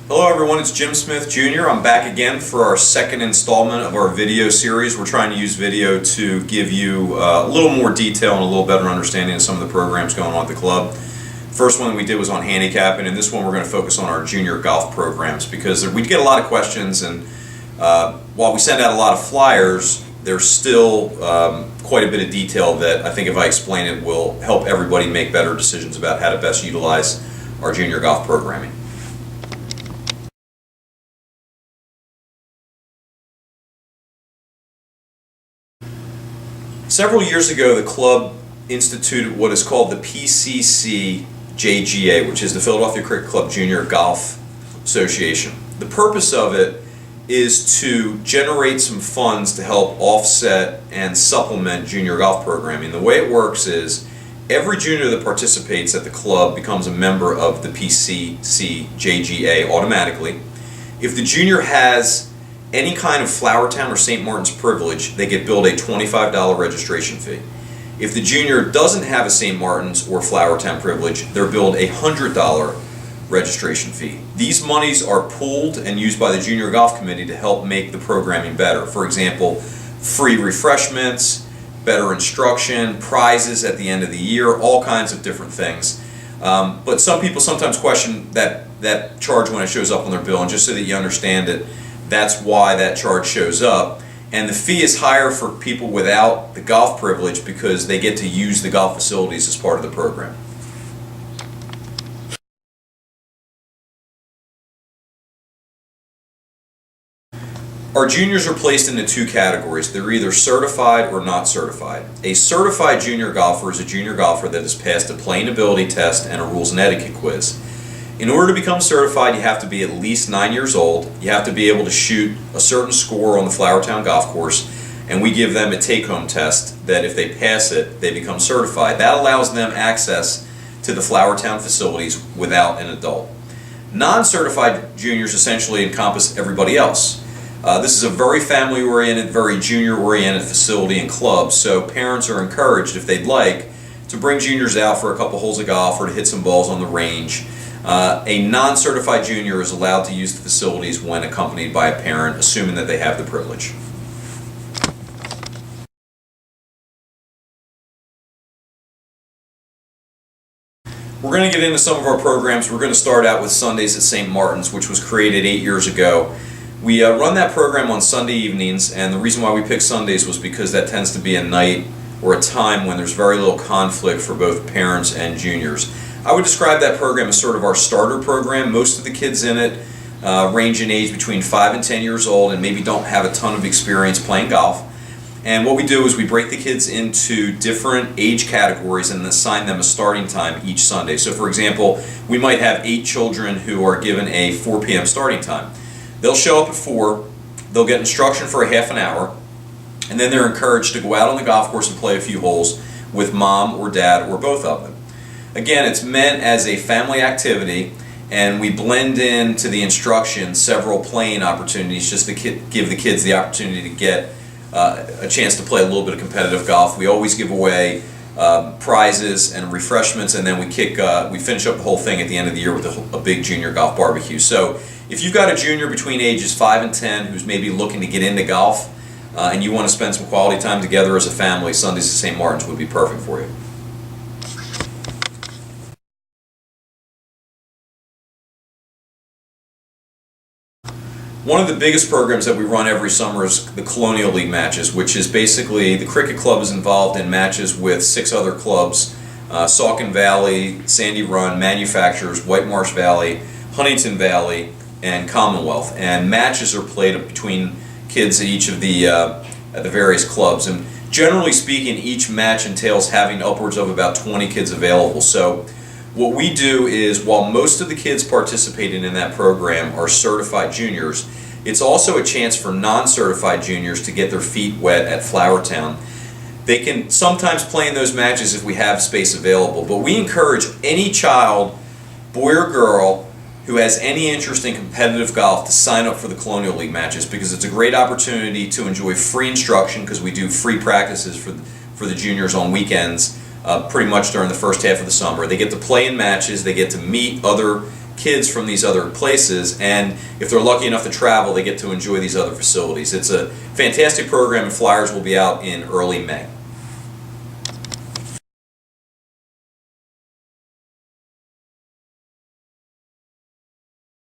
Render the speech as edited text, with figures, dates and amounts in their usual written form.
Hello everyone, it's Jim Smith Jr. I'm back again for our second installment of our video series. We're trying to use video to give you a little more detail and a little better understanding of some of the programs going on at the club. First one we did was on handicapping, and this one we're going to focus on our junior golf programs because we get a lot of questions, and while we send out a lot of flyers, there's still quite a bit of detail that I think if I explain it will help everybody make better decisions about how to best utilize our junior golf programming. Several years ago, the club instituted what is called the PCC-JGA, which is the Philadelphia Cricket Club Junior Golf Association. The purpose of it is to generate some funds to help offset and supplement junior golf programming. The way it works is every junior that participates at the club becomes a member of the PCC-JGA automatically. If the junior has any kind of Flourtown or St. Martin's privilege, they get billed a $25 registration fee. If the junior doesn't have a St. Martin's or Flourtown privilege, they're billed a $100 registration fee. These monies are pooled and used by the Junior Golf Committee to help make the programming better. For example, free refreshments, better instruction, prizes at the end of the year, all kinds of different things. But some people sometimes question that charge when it shows up on their bill, and just so that you understand it, that's why that charge shows up. And the fee is higher for people without the golf privilege because they get to use the golf facilities as part of the program. Our juniors are placed into two categories. They're either certified or not certified. A certified junior golfer is a junior golfer that has passed a playing ability test and a rules and etiquette quiz. In order to become certified, you have to be at least 9 years old. You have to be able to shoot a certain score on the Flourtown golf course, and we give them a take-home test that if they pass it, they become certified. That allows them access to the Flourtown facilities without an adult. Non-certified juniors essentially encompass everybody else. This is a very family-oriented, very junior-oriented facility and club, so parents are encouraged, if they'd like, to bring juniors out for a couple holes of golf or to hit some balls on the range. A non-certified junior is allowed to use the facilities when accompanied by a parent, assuming that they have the privilege. We're going to get into some of our programs. We're going to start out with Sundays at St. Martin's, which was created 8 years ago. We run that program on Sunday evenings, and the reason why we picked Sundays was because that tends to be a night or a time when there's very little conflict for both parents and juniors. I would describe that program as sort of our starter program. Most of the kids in it range in age between 5 and 10 years old and maybe don't have a ton of experience playing golf. And what we do is we break the kids into different age categories and assign them a starting time each Sunday. So for example, we might have 8 children who are given a 4 p.m. starting time. They'll show up at 4, they'll get instruction for a half an hour, and then they're encouraged to go out on the golf course and play a few holes with mom or dad or both of them. Again, it's meant as a family activity, and we blend into the instruction several playing opportunities just to give the kids the opportunity to get a chance to play a little bit of competitive golf. We always give away prizes and refreshments, and then we finish up the whole thing at the end of the year with a big junior golf barbecue. So if you've got a junior between ages 5 and 10 who's maybe looking to get into golf and you want to spend some quality time together as a family, Sundays at St. Martin's would be perfect for you. One of the biggest programs that we run every summer is the Colonial League matches, which is basically the cricket club is involved in matches with 6 other clubs, Saucon Valley, Sandy Run, Manufacturers, White Marsh Valley, Huntington Valley, and Commonwealth. And matches are played between kids at each of the various clubs. And generally speaking, each match entails having upwards of about 20 kids available. So what we do is, while most of the kids participating in that program are certified juniors, it's also a chance for non-certified juniors to get their feet wet at Flourtown. They can sometimes play in those matches if we have space available, but we encourage any child, boy or girl, who has any interest in competitive golf to sign up for the Colonial League matches, because it's a great opportunity to enjoy free instruction, because we do free practices for the juniors on weekends pretty much during the first half of the summer. They get to play in matches, they get to meet other kids from these other places, and if they're lucky enough to travel, they get to enjoy these other facilities. It's a fantastic program, and flyers will be out in early May.